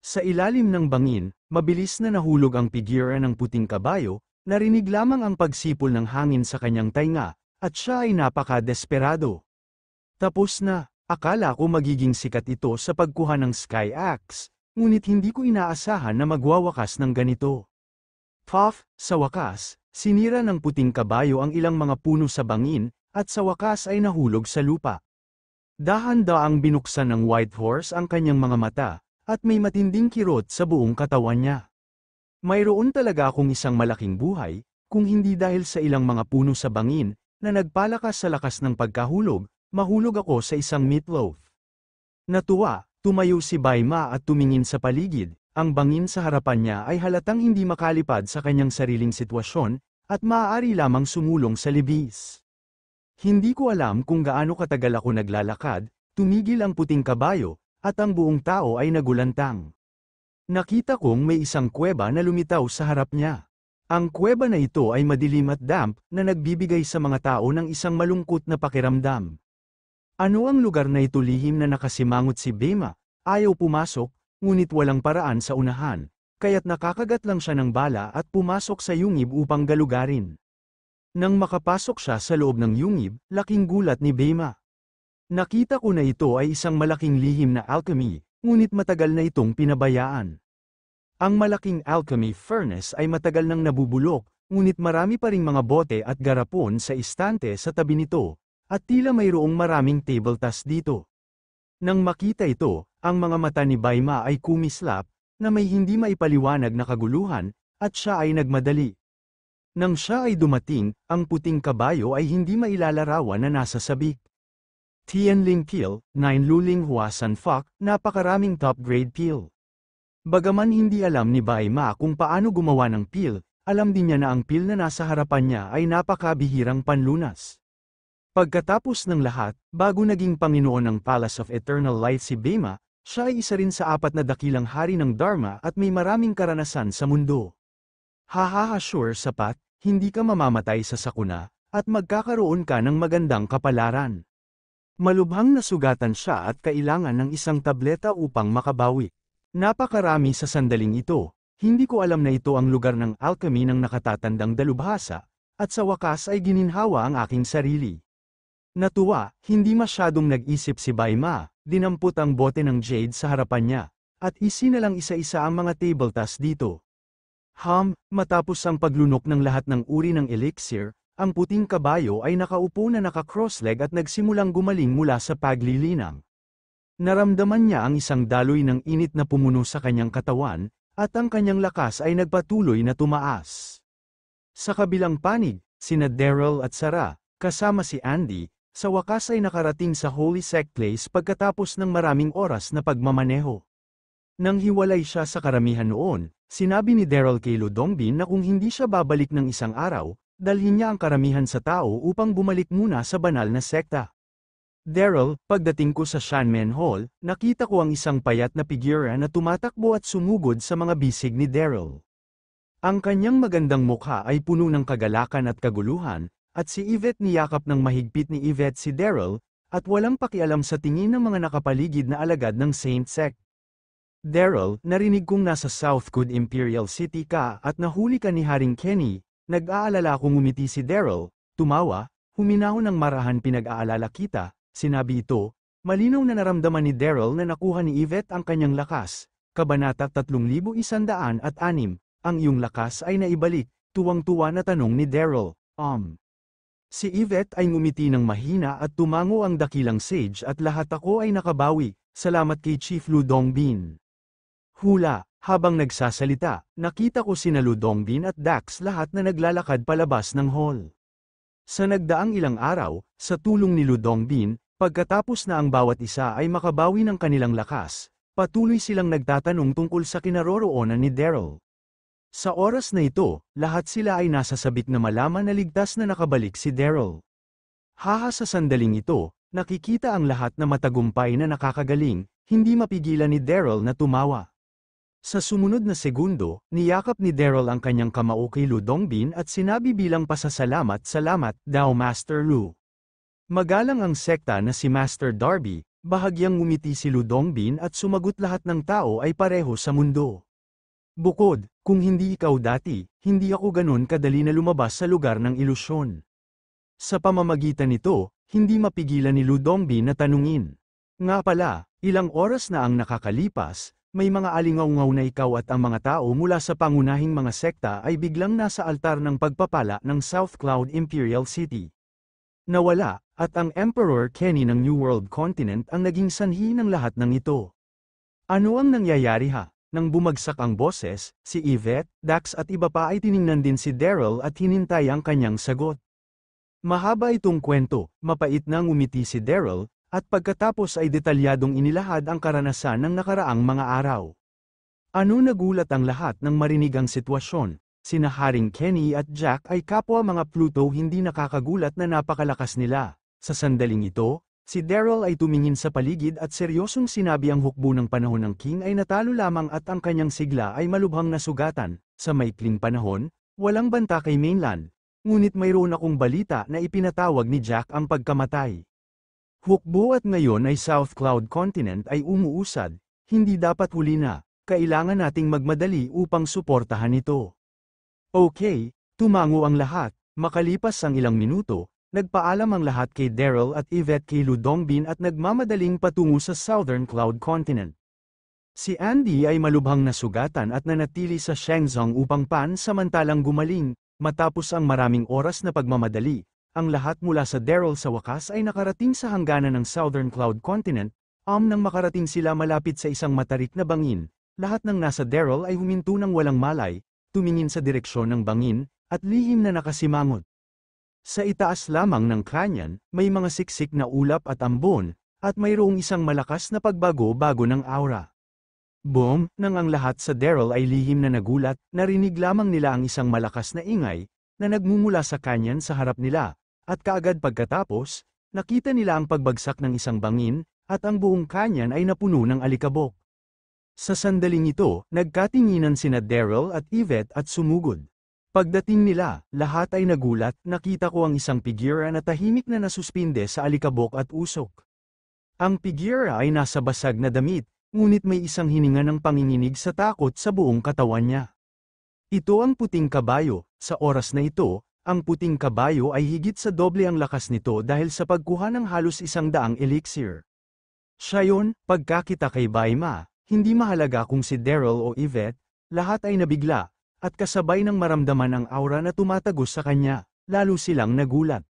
Sa ilalim ng bangin, mabilis na nahulog ang pigira ng puting kabayo, narinig lamang ang pagsipol ng hangin sa kanyang tainga, at siya ay napaka-desperado. Tapos na, akala ko magiging sikat ito sa pagkuha ng Sky Axe, ngunit hindi ko inaasahan na magwawakas ng ganito. Puff, sa wakas, sinira ng puting kabayo ang ilang mga puno sa bangin, at sa wakas ay nahulog sa lupa. Dahan-daang binuksan ng Whitehorse ang kanyang mga mata, at may matinding kirot sa buong katawan niya. Mayroon talaga akong isang malaking buhay, kung hindi dahil sa ilang mga puno sa bangin, na nagpalakas sa lakas ng pagkahulog, mahulog ako sa isang meatloaf. Natuwa, tumayo si Baima at tumingin sa paligid, ang bangin sa harapan niya ay halatang hindi makalipad sa kanyang sariling sitwasyon, at maaari lamang sumulong sa libis. Hindi ko alam kung gaano katagal ako naglalakad, tumigil ang puting kabayo, at ang buong tao ay nagulantang. Nakita kong may isang kuweba na lumitaw sa harap niya. Ang kuweba na ito ay madilim at damp, na nagbibigay sa mga tao ng isang malungkot na pakiramdam. Ano ang lugar na ito? Lihim na nakasimangot si Bema, ayaw pumasok, ngunit walang paraan sa unahan, kaya't nakakagat lang siya ng bala at pumasok sa yungib upang galugarin. Nang makapasok siya sa loob ng yungib, laking gulat ni Bema. Nakita ko na ito ay isang malaking lihim na alchemy, ngunit matagal na itong pinabayaan. Ang malaking alchemy furnace ay matagal nang nabubulok, ngunit marami pa ring mga bote at garapon sa istante sa tabi nito, at tila mayroong maraming tabletas dito. Nang makita ito, ang mga mata ni Baima ay kumislap, na may hindi maipaliwanag na kaguluhan, at siya ay nagmadali. Nang siya ay dumating, ang puting kabayo ay hindi mailalarawan na nasa sabik. Tianling Peel, 9 Luling Huasan Fok, napakaraming top-grade peel. Bagaman hindi alam ni Baima kung paano gumawa ng peel, alam din niya na ang peel na nasa harapan niya ay napakabihirang panlunas. Pagkatapos ng lahat, bago naging Panginoon ng Palace of Eternal Light si Bema, siya ay isa rin sa 4 na dakilang hari ng Dharma at may maraming karanasan sa mundo. Hahaha, sure, sapat, hindi ka mamamatay sa sakuna, at magkakaroon ka ng magandang kapalaran. Malubhang nasugatan siya at kailangan ng isang tableta upang makabawi. Napakarami sa sandaling ito, hindi ko alam na ito ang lugar ng alchemy ng nakatatandang dalubhasa, at sa wakas ay gininhawa ang aking sarili. Natuwa, hindi masyadong nag-isip si Baima, dinampot ang bote ng jade sa harapan niya, at isinalang isa-isa ang mga tabletas dito. Matapos ang paglunok ng lahat ng uri ng elixir, ang puting kabayo ay nakaupo na naka-crossleg at nagsimulang gumaling mula sa paglilinang. Naramdaman niya ang isang daloy ng init na pumuno sa kanyang katawan, at ang kanyang lakas ay nagpatuloy na tumaas. Sa kabilang panig, sina Daryl at Sarah, kasama si Andy, sa wakas ay nakarating sa Holy Sect Place pagkatapos ng maraming oras na pagmamaneho. Nang hiwalay siya sa karamihan noon, Sinabi ni Daryl kay Lu Dongbin na kung hindi siya babalik ng isang araw, dalhin niya ang karamihan sa tao upang bumalik muna sa banal na sekta. Daryl, pagdating ko sa Shanmen Hall, nakita ko ang isang payat na figura na tumatakbo at sumugod sa mga bisig ni Daryl. Ang kanyang magandang mukha ay puno ng kagalakan at kaguluhan, at si Yvette niyakap ng mahigpit ni Yvette si Daryl, at walang pakialam sa tingin ng mga nakapaligid na alagad ng Saint Sect. Daryl, narinig kong nasa Southwood Imperial City ka at nahuli ka ni Haring Kenny. Nag-aalala kong ngumiti si Daryl, tumawa, huminahon ng marahan pinag-aalala kita, sinabi ito. Malinaw na naramdaman ni Daryl na nakuha ni Yvette ang kanyang lakas. Kabanata 3106, ang iyong lakas ay naibalik, tuwang-tuwa na tanong ni Daryl. Si Yvette ay ngumiti ng mahina at tumango ang dakilang sage at lahat ako ay nakabawi, salamat kay Chief Lu Dongbin. Hula, habang nagsasalita, nakita ko sina Lu Dongbin at Dax lahat na naglalakad palabas ng hall. Sa nagdaang ilang araw, sa tulong ni Lu Dongbin, pagkatapos na ang bawat isa ay makabawi ng kanilang lakas, patuloy silang nagtatanong tungkol sa kinaroroonan ni Daryl. Sa oras na ito, lahat sila ay nasasabik na malaman na ligtas na nakabalik si Daryl. Haha sa sandaling ito, nakikita ang lahat na matagumpay na nakakagaling, hindi mapigilan ni Daryl na tumawa. Sa sumunod na segundo, niyakap ni Daryl ang kanyang kamao kay Lu Dongbin at sinabi bilang pasasalamat, salamat daw Master Lu. Magalang ang sekta na si Master Darby, bahagyang ngumiti si Lu Dongbin at sumagot lahat ng tao ay pareho sa mundo. Bukod, kung hindi ikaw dati, hindi ako ganon kadali na lumabas sa lugar ng ilusyon. Sa pamamagitan nito, hindi mapigilan ni Lu Dongbin na tanungin. Nga pala, ilang oras na ang nakakalipas, may mga alingaw-ngaw na ikaw at ang mga tao mula sa pangunahing mga sekta ay biglang nasa altar ng pagpapala ng South Cloud Imperial City. Nawala, at ang Emperor Kenny ng New World Continent ang naging sanhi ng lahat ng ito. Ano ang nangyayari ha? Nang bumagsak ang boses, si Yvette, Dax at iba pa ay tiningnan din si Daryl at hinintay ang kanyang sagot. Mahaba itong kwento, mapait na ngumiti si Daryl, at pagkatapos ay detalyadong inilahad ang karanasan ng nakaraang mga araw. Ano nagulat ang lahat nang marinig ang sitwasyon, sina Haring Kenny at Jack ay kapwa mga Pluto hindi nakakagulat na napakalakas nila. Sa sandaling ito, si Daryl ay tumingin sa paligid at seryosong sinabi ang hukbo ng panahon ng King ay natalo lamang at ang kanyang sigla ay malubhang nasugatan. Sa maikling panahon, walang banta kay mainland, ngunit mayroon akong balita na ipinatawag ni Jack ang pagkamatay. Hukbo at ngayon ay South Cloud Continent ay umuusad, hindi dapat huli na, kailangan nating magmadali upang suportahan ito. Okay, tumango ang lahat, makalipas ang ilang minuto, nagpaalam ang lahat kay Daryl at Yvette kay Lu Dongbin at nagmamadaling patungo sa Southern Cloud Continent. Si Andy ay malubhang nasugatan at nanatili sa Shenzong upang pansamantalang gumaling, matapos ang maraming oras na pagmamadali. Ang lahat mula sa Daryl sa wakas ay nakarating sa hangganan ng Southern Cloud Continent, nang makarating sila malapit sa isang matarik na bangin, lahat ng nasa Daryl ay huminto ng walang malay, tumingin sa direksyon ng bangin, at lihim na nakasimangot. Sa itaas lamang ng kanyan, may mga siksik na ulap at ambon, at mayroong isang malakas na pagbago-bago ng aura. Boom! Nang ang lahat sa Daryl ay lihim na nagulat, narinig lamang nila ang isang malakas na ingay, na nagmumula sa kanyan sa harap nila. At kaagad pagkatapos, nakita nila ang pagbagsak ng isang bangin, at ang buong kanyan ay napuno ng alikabok. Sa sandaling ito, nagkatinginan sina Daryl at Yvette at sumugod. Pagdating nila, lahat ay nagulat, nakita ko ang isang figura na tahimik na nasuspinde sa alikabok at usok. Ang figura ay nasa basag na damit, ngunit may isang hininga ng panginginig sa takot sa buong katawan niya. Ito ang puting kabayo, sa oras na ito, ang puting kabayo ay higit sa doble ang lakas nito dahil sa pagkuha ng halos 100 elixir. Siya yun, pagkakita kay Baima, hindi mahalaga kung si Daryl o Yvette, lahat ay nabigla, at kasabay ng maramdaman ang aura na tumatagos sa kanya, lalo silang nagulat.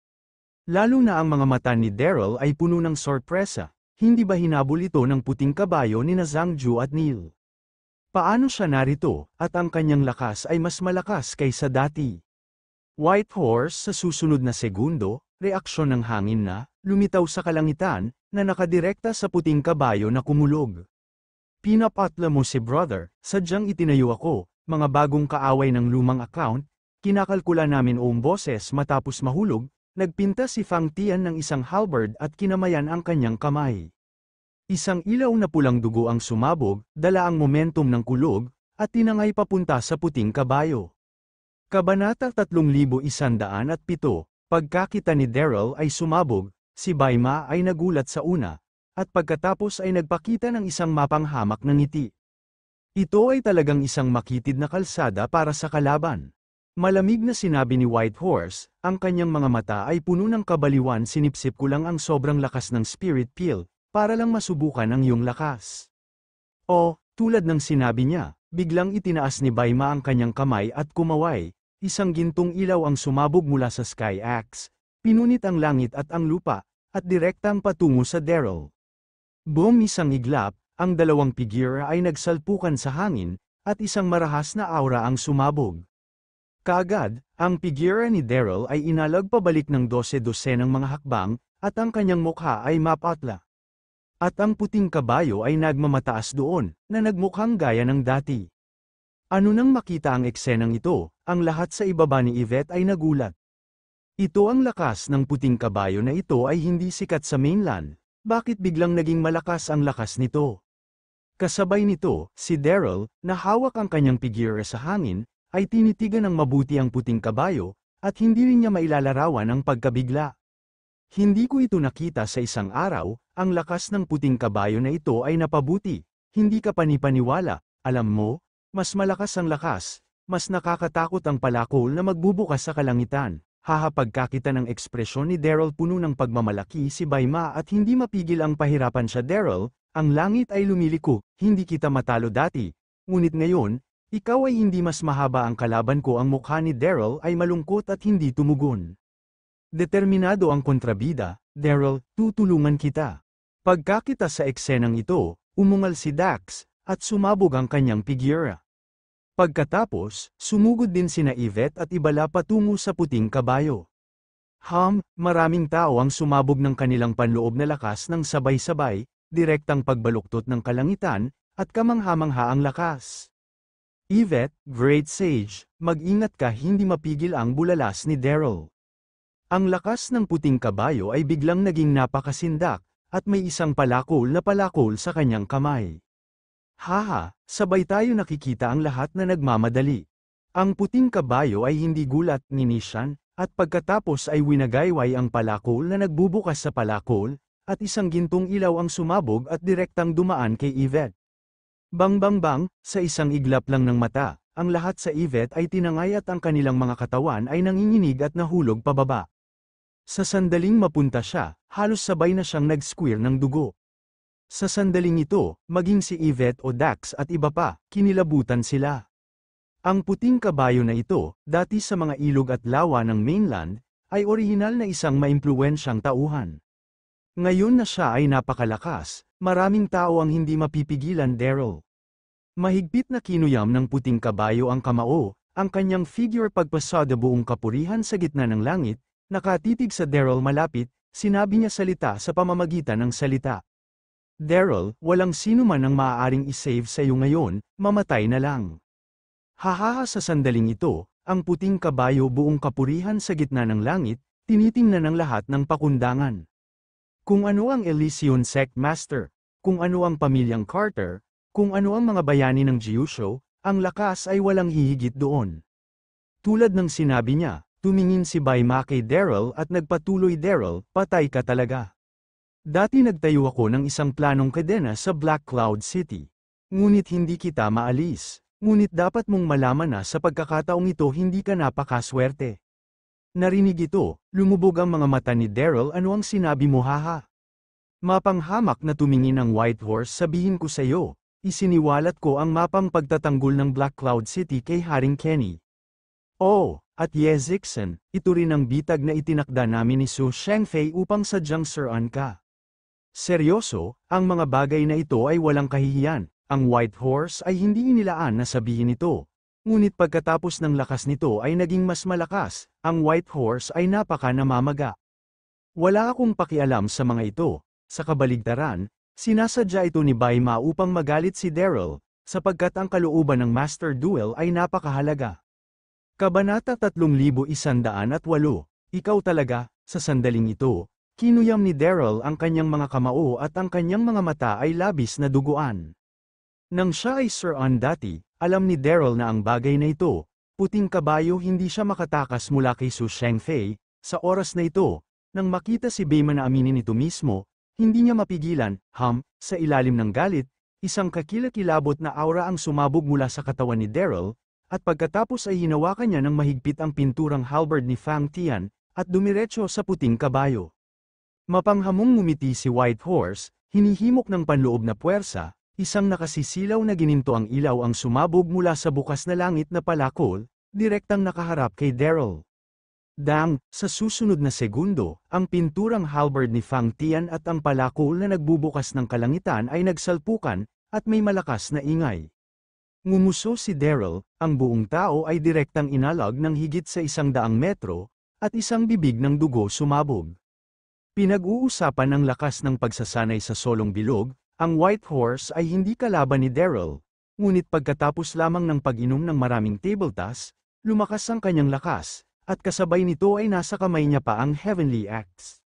Lalo na ang mga mata ni Daryl ay puno ng sorpresa, hindi ba hinabol ito ng puting kabayo ni Zhangju at Neil? Paano siya narito, at ang kanyang lakas ay mas malakas kaysa dati? White Horse sa susunod na segundo, reaksyon ng hangin na, lumitaw sa kalangitan, na nakadirekta sa puting kabayo na kumulog. Pinapatla mo si brother, sadyang itinayo ako, mga bagong kaaway ng lumang account, kinakalkula namin oong boses matapos mahulog, nagpinta si Fang Tian ng isang halberd at kinamayan ang kanyang kamay. Isang ilaw na pulang dugo ang sumabog, dala ang momentum ng kulog, at tinangay papunta sa puting kabayo. Kabanata 3107, pagkakita ni Daryl ay sumabog, si Bai Ma ay nagulat sa una, at pagkatapos ay nagpakita ng isang mapanghamak na ngiti. Ito ay talagang isang makitid na kalsada para sa kalaban. Malamig na sinabi ni Whitehorse, ang kanyang mga mata ay puno ng kabaliwan, sinipsip ko lang ang sobrang lakas ng spirit pill, para lang masubukan ang iyong lakas. O, tulad ng sinabi niya, biglang itinaas ni Bai Ma ang kanyang kamay at kumaway, isang gintong ilaw ang sumabog mula sa Sky Axe, pinunit ang langit at ang lupa, at direktang patungo sa Daryl. Boom, isang iglap, ang dalawang figure ay nagsalpukan sa hangin, at isang marahas na aura ang sumabog. Kaagad, ang figure ni Daryl ay inalag pabalik ng 12 ng mga hakbang, at ang kanyang mukha ay mapatla. At ang puting kabayo ay nagmamataas doon, na nagmukhang gaya ng dati. Ano nang makita ang eksenang ito, ang lahat sa ibaba ni Yvette ay nagulat. Ito ang lakas ng puting kabayo na ito ay hindi sikat sa mainland, bakit biglang naging malakas ang lakas nito? Kasabay nito, si Daryl, na hawak ang kanyang figure sa hangin, ay tinitigan ng mabuti ang puting kabayo, at hindi rin niya mailalarawan ang pagkabigla. Hindi ko ito nakita sa isang araw, ang lakas ng puting kabayo na ito ay napabuti, hindi ka panipaniwala, alam mo, mas malakas ang lakas, mas nakakatakot ang palakol na magbubukas sa kalangitan. Haha, pagkakita ng ekspresyon ni Daryl puno ng pagmamalaki si Bai Ma at hindi mapigil ang pahirapan siya. Daryl, ang langit ay lumiliko, hindi kita matalo dati, ngunit ngayon, ikaw ay hindi mas mahaba ang kalaban ko. Ang mukha ni Daryl ay malungkot at hindi tumugon. Determinado ang kontrabida, Daryl, tutulungan kita. Pagkakita sa eksenang ito, umungal si Dax, at sumabog ang kanyang figura. Pagkatapos, sumugod din sina Yvette at Ibala patungo sa puting kabayo. Maraming tao ang sumabog ng kanilang panloob na lakas ng sabay-sabay, direktang pagbaluktot ng kalangitan, at kamangha-mangha ang lakas. Yvette, Great Sage, mag-ingat ka, hindi mapigil ang bulalas ni Daryl. Ang lakas ng puting kabayo ay biglang naging napakasindak, at may isang palakol sa kanyang kamay. Haha, sabay tayo nakikita ang lahat na nagmamadali. Ang puting kabayo ay hindi gulat, ninisyan, at pagkatapos ay winagayway ang palakol na nagbubukas sa palakol, at isang gintong ilaw ang sumabog at direktang dumaan kay Yvette. Bang bang bang, sa isang iglap lang ng mata, ang lahat sa Yvette ay tinangay at ang kanilang mga katawan ay nanginginig at nahulog pababa. Sa sandaling mapunta siya, halos sabay na siyang nag-squeal ng dugo. Sa sandaling ito, maging si Yvette o Dax at iba pa, kinilabutan sila. Ang puting kabayo na ito, dati sa mga ilog at lawa ng mainland, ay orihinal na isang maimpluwensyang tauhan. Ngayon na siya ay napakalakas, maraming tao ang hindi mapipigilan. Daryl. Mahigpit na kinuyam ng puting kabayo ang kamao, ang kanyang figure pagpasada buong kapurihan sa gitna ng langit, nakatitig sa Daryl malapit, sinabi niya salita sa pamamagitan ng salita. Daryl, walang sino man ang maaaring isave sa iyo ngayon, mamatay na lang. Hahaha, sa sandaling ito, ang puting kabayo buong kapurihan sa gitna ng langit, tinitingnan ng lahat ng pakundangan. Kung ano ang Elysian Sect Master, kung ano ang pamilyang Carter, kung ano ang mga bayani ng Gyusho, ang lakas ay walang hihigit doon. Tulad ng sinabi niya, tumingin si Bai Ma kay Daryl at nagpatuloy, Daryl, patay ka talaga. Dati nagtayo ako ng isang planong kadena sa Black Cloud City. Ngunit hindi kita maalis. Ngunit dapat mong malaman na sa pagkakataong ito hindi ka napakaswerte. Narinig ito, lumubog ang mga mata ni Daryl. Ano ang sinabi mo, haha? Mapanghamak na tumingin ang Whitehorse. Sabihin ko sa iyo, isiniwalat ko ang mapang pagtatanggol ng Black Cloud City kay Haring Kenny. Oh, at Yezixon, ito rin ang bitag na itinakda namin ni Su Shengfei upang sadyang suran ka. Seryoso, ang mga bagay na ito ay walang kahihiyan. Ang Whitehorse ay hindi inilaan na sabihin ito. Ngunit pagkatapos ng lakas nito ay naging mas malakas, ang Whitehorse ay napaka-namamaga. Wala akong pakialam sa mga ito. Sa kabaligtaran, sinasadya ito ni Bai Ma upang magalit si Daryl. sapagkat ang kalooban ng Master Duel ay napakahalaga. Kabanata 3108. Ikaw talaga, sa sandaling ito, kinuyam ni Daryl ang kanyang mga kamao at ang kanyang mga mata ay labis na duguan. Nang siya ay Sir On dati, alam ni Daryl na ang bagay na ito, puting kabayo hindi siya makatakas mula kay Su Shengfei. Sa oras na ito, nang makita si Beima na aminin ito mismo, hindi niya mapigilan, sa ilalim ng galit, isang kakilakilabot na aura ang sumabog mula sa katawan ni Daryl, at pagkatapos ay hinawakan niya ng mahigpit ang pinturang halberd ni Fang Tian, at dumiretso sa puting kabayo. Mapanghamong ngumiti si White Horse, hinihimok ng panloob na puwersa, isang nakasisilaw na gininto ang ilaw ang sumabog mula sa bukas na langit na palakol, direktang nakaharap kay Daryl. Dang, sa susunod na segundo, ang pinturang halberd ni Fang Tian at ang palakol na nagbubukas ng kalangitan ay nagsalpukan, at may malakas na ingay. Ngumuso si Daryl, ang buong tao ay direktang inalag ng higit sa 100 metro, at isang bibig ng dugo sumabog. Pinag-uusapan ang lakas ng pagsasanay sa solong bilog, ang White Horse ay hindi kalaban ni Daryl, ngunit pagkatapos lamang ng pag-inom ng maraming tabletas, lumakas ang kanyang lakas, at kasabay nito ay nasa kamay niya pa ang Heavenly Axe.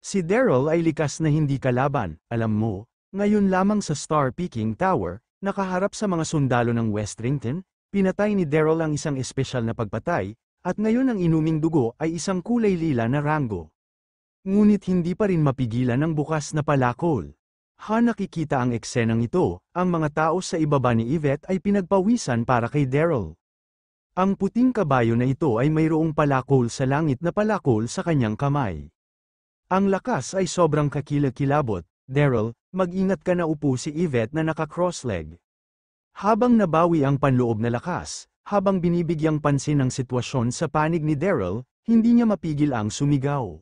Si Daryl ay likas na hindi kalaban, alam mo, ngayon lamang sa Star Peaking Tower, nakaharap sa mga sundalo ng Westrington, pinatay ni Daryl ang isang espesyal na pagpatay, at ngayon ang inuming dugo ay isang kulay lila na rango. Ngunit hindi pa rin mapigilan ang bukas na palakol. Nakikita ang eksenang ito, ang mga tao sa ibaba ni Yvette ay pinagpawisan para kay Daryl. Ang puting kabayo na ito ay mayroong palakol sa langit na palakol sa kanyang kamay. Ang lakas ay sobrang kakilakilabot. Daryl, mag-ingat ka na, upo si Yvette na naka-cross-leg. Habang nabawi ang panloob na lakas, habang binibigyang pansin ang sitwasyon sa panig ni Daryl, hindi niya mapigil ang sumigaw.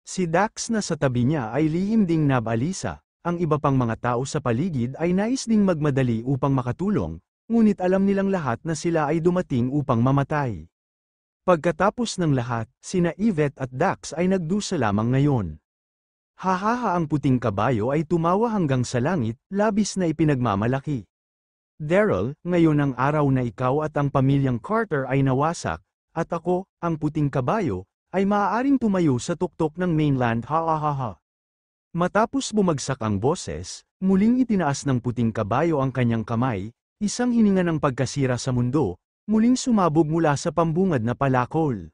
Si Dax na sa tabi niya ay lihim ding nabalisa, ang iba pang mga tao sa paligid ay nais ding magmadali upang makatulong, ngunit alam nilang lahat na sila ay dumating upang mamatay. Pagkatapos ng lahat, sina Yvette at Dax ay nagdusa lamang ngayon. Hahaha, ang puting kabayo ay tumawa hanggang sa langit, labis na ipinagmamalaki. Daryl, ngayon ang araw na ikaw at ang pamilyang Carter ay nawasak, at ako, ang puting kabayo, ay maaaring tumayo sa tuktok ng mainland. Ha. Matapos bumagsak ang boses, muling itinaas ng puting kabayo ang kanyang kamay, isang hininga ng pagkasira sa mundo, muling sumabog mula sa pambungad na palakol.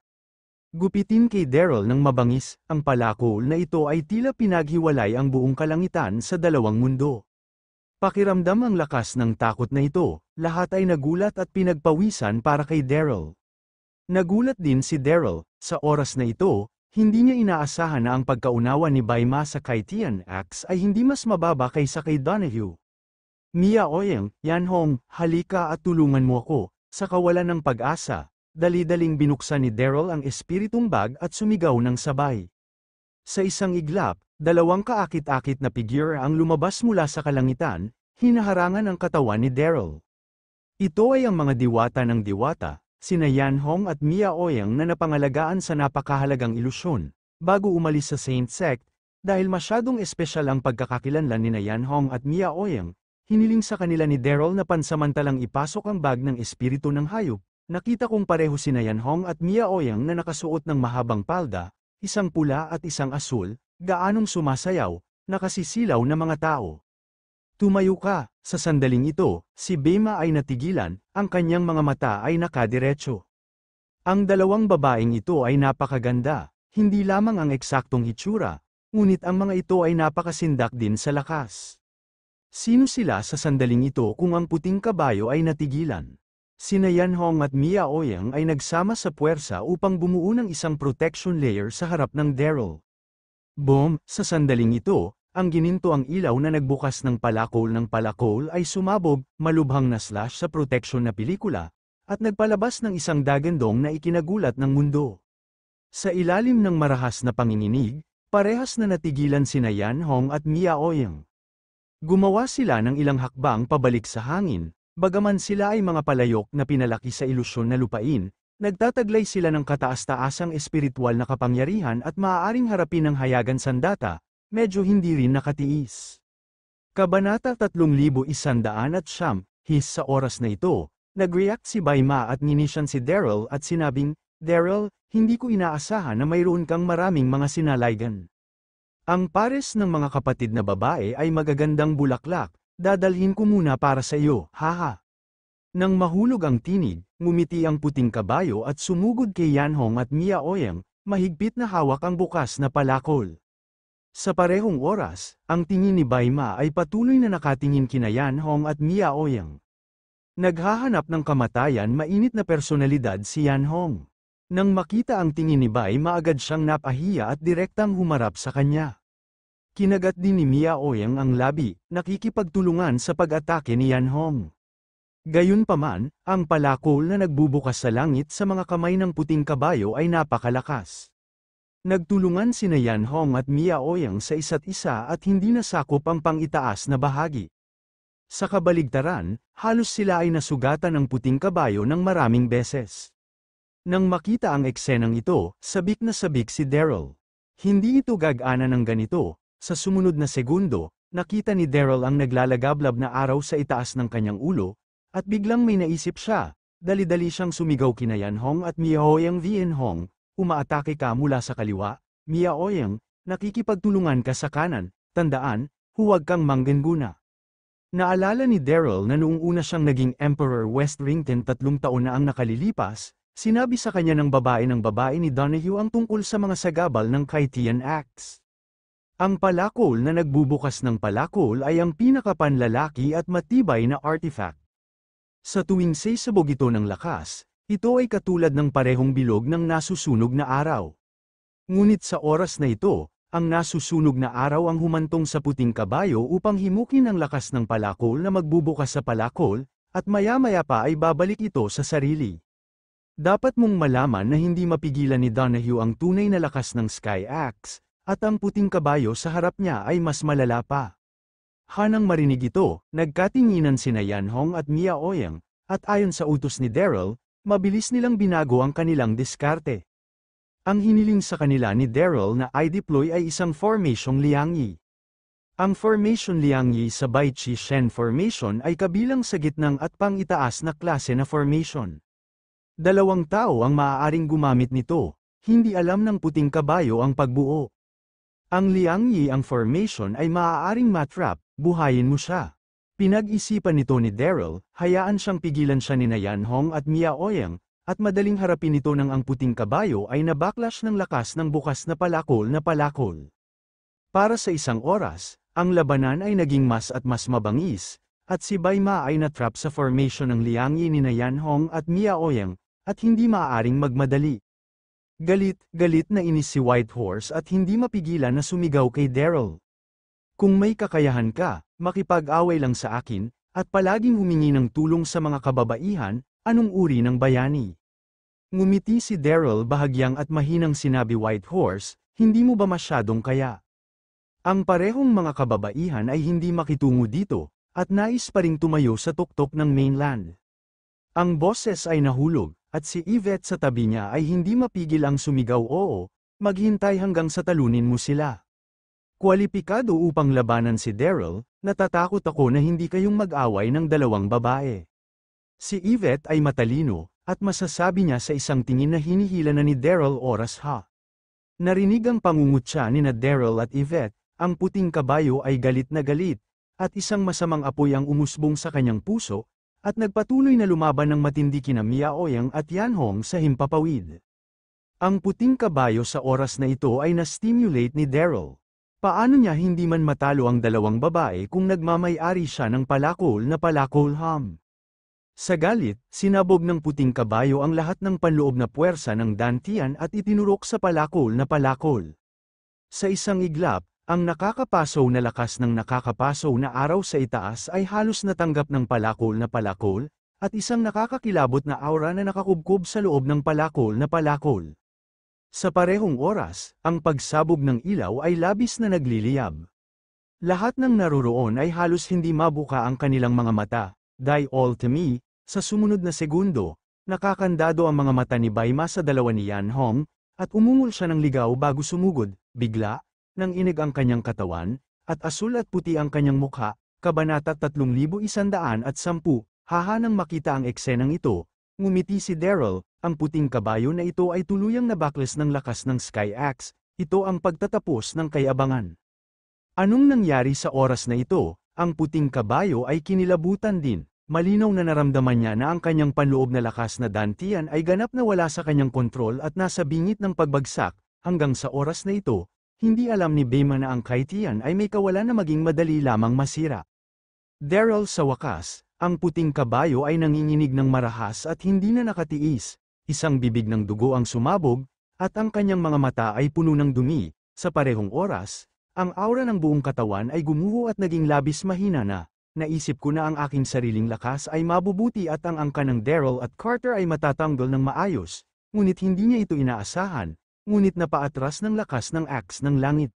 Gupitin kay Daryl ng mabangis, ang palakol na ito ay tila pinaghiwalay ang buong kalangitan sa dalawang mundo. Pakiramdam ang lakas ng takot na ito, lahat ay nagulat at pinagpawisan para kay Daryl. Nagulat din si Daryl, sa oras na ito, hindi niya inaasahan na ang pagkaunawa ni Beima sa kay Tian Axe ay hindi mas mababa kaysa kay Donahue. Mia Oyeng, Yanhong, halika at tulungan mo ako, sa kawalan ng pag-asa. Dali-daling binuksan ni Daryl ang espiritong bag at sumigaw ng sabay. Sa isang iglap, dalawang kaakit-akit na figure ang lumabas mula sa kalangitan, hinaharangan ang katawan ni Daryl. Ito ay ang mga diwata ng diwata, sina Yanhong at Mia Oyeng na napangalagaan sa napakahalagang ilusyon, bago umalis sa Saint Sect, dahil masyadong espesyal ang pagkakakilanlan ni Yanhong at Mia Oyeng, hiniling sa kanila ni Daryl na pansamantalang ipasok ang bag ng espiritu ng hayop. Nakita kong pareho sina Yanhong at Mia Oyeng na nakasuot ng mahabang palda, isang pula at isang asul, gaanong sumasayaw, nakasisilaw na mga tao. Tumayo ka, sa sandaling ito, si Beima ay natigilan, ang kanyang mga mata ay nakadiretso. Ang dalawang babaeng ito ay napakaganda, hindi lamang ang eksaktong hitsura, ngunit ang mga ito ay napakasindak din sa lakas. Sino sila sa sandaling ito kung ang puting kabayo ay natigilan? Sina Yanhong at Mia Oyeng ay nagsama sa puwersa upang bumuo ng isang protection layer sa harap ng Daryl. Boom, sa sandaling ito, ang gininto ang ilaw na nagbukas ng palakol ay sumabog, malubhang na slash sa protection na pelikula, at nagpalabas ng isang dagandong na ikinagulat ng mundo. Sa ilalim ng marahas na panginginig, parehas na natigilan sina Yanhong at Mia Oyeng. Gumawa sila ng ilang hakbang pabalik sa hangin. Bagaman sila ay mga palayok na pinalaki sa ilusyon na lupain, nagtataglay sila ng kataas-taasang espiritual na kapangyarihan at maaaring harapin ng hayagan sandata, medyo hindi rin nakatiis. Kabanata 3109. Sa oras na ito, nag-react si Baima at ninisyan si Daryl at sinabing, Daryl, hindi ko inaasahan na mayroon kang maraming mga sinalaygan. Ang pares ng mga kapatid na babae ay magagandang bulaklak, dadalhin ko muna para sa iyo, haha. Nang mahulog ang tinig, ngumiti ang puting kabayo at sumugod kay Yanhong at Mia Oyang, mahigpit na hawak ang bukas na palakol. Sa parehong oras, ang tingin ni Baima ay patuloy na nakatingin kina Yanhong at Mia Oyang. Naghahanap ng kamatayan mainit na personalidad si Yanhong. Nang makita ang tingin ni Baima agad siyang napahiya at direktang humarap sa kanya. Kinagat din ni Mia Oyang ang labi, nakikipagtulungan sa pag-atake ni Yanhong. Gayunpaman, ang palakol na nagbubukas sa langit sa mga kamay ng puting kabayo ay napakalakas. Nagtulungan sina Yanhong at Mia Oyang sa isa't isa at hindi nasakop ang pang-itaas na bahagi. Sa kabaligtaran, halos sila ay nasugatan ng puting kabayo ng maraming beses. Nang makita ang eksenang ito, sabik na sabik si Daryl. Hindi ito gag-ana ng ganito. Sa sumunod na segundo, nakita ni Daryl ang naglalagablab na araw sa itaas ng kanyang ulo, at biglang may naisip siya. Dali-dali siyang sumigaw kina Yanhong at Mia Oyang Yanhong, umaatake ka mula sa kaliwa, Mia Oyang, nakikipagtulungan ka sa kanan, tandaan, huwag kang manggenguna. Naalala ni Daryl na noong una siyang naging Emperor West Rington 3 taon na ang nakalilipas, sinabi sa kanya ng babae ni Donahue ang tungkol sa mga sagabal ng Kaitian Acts. Ang palakol na nagbubukas ng palakol ay ang pinakapanlalaki at matibay na artifact. Sa tuwing sasabog ito ng lakas, ito ay katulad ng parehong bilog ng nasusunog na araw. Ngunit sa oras na ito, ang nasusunog na araw ang humantong sa puting kabayo upang himukin ang lakas ng palakol na magbubukas sa palakol, at maya-maya pa ay babalik ito sa sarili. Dapat mong malaman na hindi mapigilan ni Donahue ang tunay na lakas ng Sky Axe, at ang puting kabayo sa harap niya ay mas malala pa. Hanang marinig ito, nagkatinginan sina Yanhong at Mia Oyang, at ayon sa utos ni Daryl, mabilis nilang binago ang kanilang diskarte. Ang hiniling sa kanila ni Daryl na i-deploy ay isang formasyong Liangyi. Ang formation Liangyi sa Baichi Shen Formation ay kabilang sa gitnang at pang-itaas na klase na formation. 2 tao ang maaaring gumamit nito, hindi alam ng puting kabayo ang pagbuo. Ang Liangyi ang formation ay maaaring matrap, buhayin mo siya. Pinag-isipan nito ni Daryl, hayaan siyang pigilan siya ni Yanhong at Mia Oyang, at madaling harapin ito ng ang puting kabayo ay nabacklash ng lakas ng bukas na palakol. Para sa isang oras, ang labanan ay naging mas at mas mabangis, at si Baima ay natrap sa formation ng Liangyi ni Yanhong at Mia Oyang, at hindi maaaring magmadali. Galit na inis si Whitehorse at hindi mapigilan na sumigaw kay Daryl. Kung may kakayahan ka, makipag-away lang sa akin, at palaging humingi ng tulong sa mga kababaihan, anong uri ng bayani? Ngumiti si Daryl bahagyang at mahinang sinabi Whitehorse, hindi mo ba masyadong kaya? Ang parehong mga kababaihan ay hindi makitungo dito, at nais pa ring tumayo sa tuktok ng mainland. Ang boses ay nahulog, at si Yvette sa tabi niya ay hindi mapigil ang sumigaw oo, maghintay hanggang sa talunin mo sila. Kwalipikado upang labanan si Daryl, natatakot ako na hindi kayong mag-away ng 2 babae. Si Yvette ay matalino, at masasabi niya sa isang tingin na hinihila na ni Daryl oras ha. Narinig ang pangungutya ni na Daryl at Yvette, ang puting kabayo ay galit na galit, at isang masamang apoy ang umusbong sa kanyang puso, at nagpatuloy na lumaban ng matindi kina Mia Oyang at Yanhong sa himpapawid. Ang puting kabayo sa oras na ito ay na-stimulate ni Daryl. Paano niya hindi man matalo ang 2 babae kung nagmamay-ari siya ng palakol na palakol ham? Sa galit, sinabog ng puting kabayo ang lahat ng panloob na puwersa ng dantian at itinurok sa palakol na palakol. Sa isang iglap, ang nakakapasaw na lakas ng nakakapasaw na araw sa itaas ay halos natanggap ng palakol na palakol, at isang nakakakilabot na aura na nakakubkob sa loob ng palakol na palakol. Sa parehong oras, ang pagsabog ng ilaw ay labis na nagliliyab. Lahat ng naroroon ay halos hindi mabuka ang kanilang mga mata, die all to me, sa sumunod na segundo, nakakandado ang mga mata ni Baima sa 2 ni Yanhong, at umungol siya ng ligaw bago sumugod, bigla, nang inig ang kanyang katawan, at asul at puti ang kanyang mukha, Kabanata 3110, Haha nang makita ang eksenang ito, ngumiti si Daryl, ang puting kabayo na ito ay tuluyang nabakles ng lakas ng Sky Axe, ito ang pagtatapos ng kayabangan. Anong nangyari sa oras na ito? Ang puting kabayo ay kinilabutan din. Malinaw na naramdaman niya na ang kanyang panloob na lakas na dantian ay ganap na wala sa kanyang kontrol at nasa bingit ng pagbagsak, hanggang sa oras na ito, hindi alam ni Bema na ang Kaitian ay may kawalan na maging madali lamang masira. Daryl sa wakas, ang puting kabayo ay nanginginig ng marahas at hindi na nakatiis, isang bibig ng dugo ang sumabog, at ang kanyang mga mata ay puno ng dumi, sa parehong oras, ang aura ng buong katawan ay gumuho at naging labis mahina na. Naisip ko na ang aking sariling lakas ay mabubuti at ang angka ng Daryl at Carter ay matatanggol ng maayos, ngunit hindi niya ito inaasahan, ngunit napaatras ng lakas ng axe ng langit.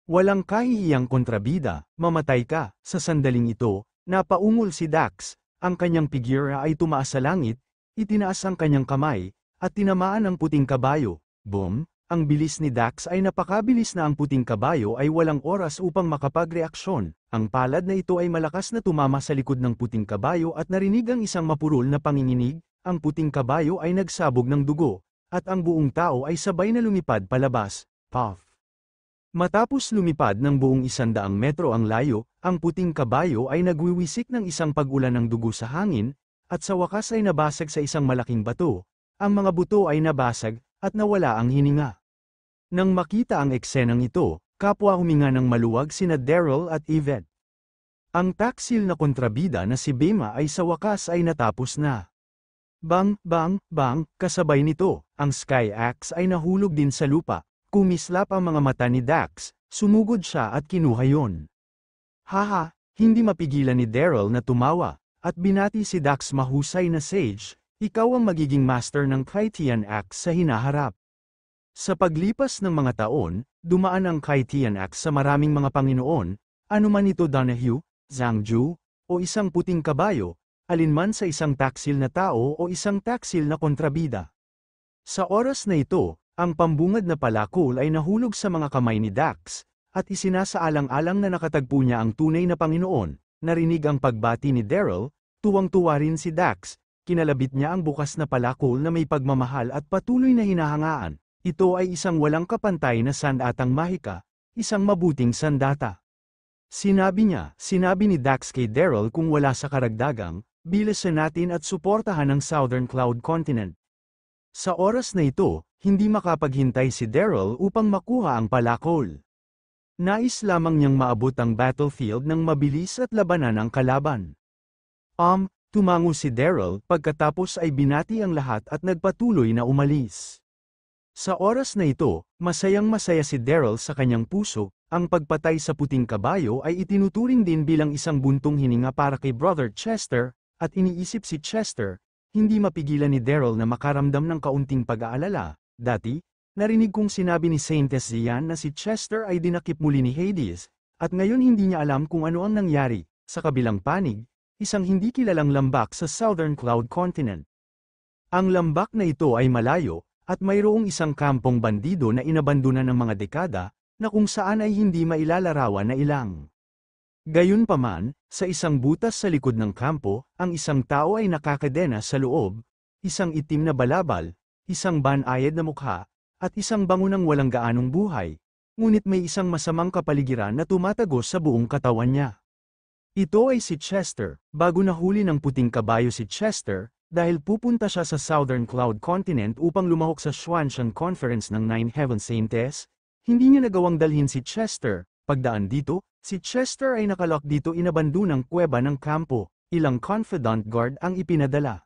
Walang kahihiyang kontrabida, mamatay ka. Sa sandaling ito, napaungol si Dax, ang kanyang figura ay tumaas sa langit, itinaas ang kanyang kamay, at tinamaan ang puting kabayo. Boom! Ang bilis ni Dax ay napakabilis na ang puting kabayo ay walang oras upang makapagreaksyon. Ang palad na ito ay malakas na tumama sa likod ng puting kabayo at narinig ang isang mapurol na panginginig, ang puting kabayo ay nagsabog ng dugo, at ang buong tao ay sabay na lumipad palabas. Puff! Matapos lumipad ng buong 100 metro ang layo, ang puting kabayo ay nagwiwisik ng isang pag-ulan ng dugo sa hangin, at sa wakas ay nabasag sa isang malaking bato. Ang mga buto ay nabasag, at nawala ang hininga. Nang makita ang eksenang ito, kapwa huminga ng maluwag sina Daryl at Yvette. Ang taksil na kontrabida na si Bema ay sa wakas ay natapos na. Bang, bang, bang, kasabay nito, ang Sky Axe ay nahulog din sa lupa, kumislap ang mga mata ni Dax, sumugod siya at kinuha yon. Haha, hindi mapigilan ni Daryl na tumawa, at binati si Dax mahusay na sage, ikaw ang magiging master ng Kaitian Axe sa hinaharap. Sa paglipas ng mga taon, dumaan ang Kaitian Axe sa maraming mga panginoon, anuman ito Donahue, Zhangju, o isang puting kabayo, alinman sa isang taksil na tao o isang taksil na kontrabida. Sa oras na ito, ang pambungad na palakol ay nahulog sa mga kamay ni Dax, at isinasaalang-alang na nakatagpo niya ang tunay na Panginoon. Narinig ang pagbati ni Daryl, tuwang-tuwa rin si Dax, kinalabit niya ang bukas na palakol na may pagmamahal at patuloy na hinahangaan. Ito ay isang walang kapantay na sandatang mahika, isang mabuting sandata. Sinabi ni Dax kay Daryl kung wala sa karagdagang, bilisan natin at suportahan ang Southern Cloud Continent. Sa oras na ito, hindi makapaghintay si Daryl upang makuha ang palakol. Nais lamang niyang maabot ang battlefield ng mabilis at labanan ang kalaban. Tumango si Daryl pagkatapos ay binati ang lahat at nagpatuloy na umalis. Sa oras na ito, masayang-masaya si Daryl sa kanyang puso, ang pagpatay sa puting kabayo ay itinuturing din bilang isang buntong hininga para kay Brother Chester, at iniisip si Chester, hindi mapigilan ni Daryl na makaramdam ng kaunting pag-aalala. Dati, narinig kong sinabi ni Saintess Zian na si Chester ay dinakip muli ni Hades, at ngayon hindi niya alam kung ano ang nangyari. Sa kabilang panig, isang hindi kilalang lambak sa Southern Cloud Continent. Ang lambak na ito ay malayo, at mayroong isang kampong bandido na inabandonan ng mga dekada, na kung saan ay hindi mailalarawan na ilang. Gayunpaman, sa isang butas sa likod ng kampo, ang isang tao ay nakakadena sa loob, isang itim na balabal, isang banayad na mukha, at isang bangunang walang gaanong buhay, ngunit may isang masamang kapaligiran na tumatagos sa buong katawan niya. Ito ay si Chester. Bago nahuli ng puting kabayo si Chester, dahil pupunta siya sa Southern Cloud Continent upang lumahok sa Xuanshan Conference ng Nine Heaven Saints, hindi niya nagawang dalhin si Chester. Pagdaan dito, si Chester ay nakalok dito inabando ng kuweba ng kampo, ilang confidant guard ang ipinadala.